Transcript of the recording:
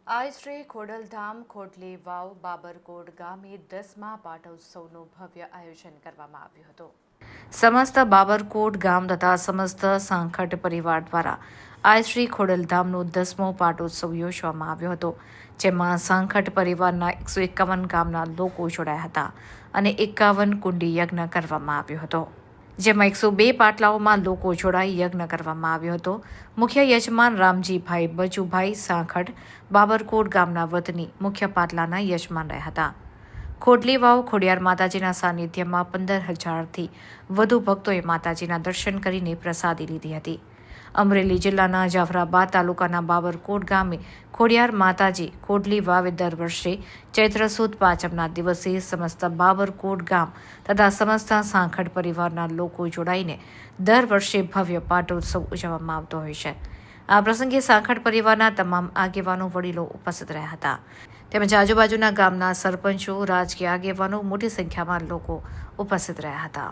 આજ શ્રી ખોડલધામ ખોડલી વાવ બાબરકોટ ગામે 10મા પાટોત્સવનું ભવ્ય આયોજન કરવામાં આવ્યું હતું. સમસ્ત બાબરકોટ ગામ તથા સમસ્ત સાંખટ પરિવાર દ્વારા આજ શ્રી ખોડલધામનો 10મો પાટોત્સવ યોજવામાં આવ્યો હતો, જેમાં સાંખટ પરિવારના 151 ગામના લોકો જોડાયા હતા અને 51 કુંડી યજ્ઞ કરવામાં આવ્યો હતો, જેમાં 102 પાટલાઓમાં લોકો જોડાઈ યજ્ઞ કરવામાં આવ્યો હતો. મુખ્ય યજમાન રામજીભાઈ બચુભાઈ સાંખટ બાબરકોટ ગામના વતની મુખ્ય પાટલાના યજમાન રહ્યા હતા. ખોડલી વાવ ખોડિયાર માતાજીના સાનિધ્યમાં 15,000થી વધુ ભક્તોએ માતાજીના દર્શન કરીને પ્રસાદી લીધી હતી. અમરેલી જિલ્લાના જાફરાબાદ તાલુકાના બાબરકોટ ગામે ખોડિયાર માતાજી ખોડલી વાવે દર વર્ષે ચૈત્ર સુદ પાંચમના દિવસે સમસ્ત બાબરકોટ ગામ તથા સમસ્ત સાંખટ પરિવારના લોકો જોડાઈને દર વર્ષે ભવ્ય પાટોત્સવ ઉજવવામાં આવતો હોય છે. આ પ્રસંગે સાંખટ પરિવારના તમામ આગેવાનો વડીલો ઉપસ્થિત રહ્યા હતા, તેમજ આજુબાજુના ગામના સરપંચો, રાજકીય આગેવાનો, મોટી સંખ્યામાં લોકો ઉપસ્થિત રહ્યા હતા.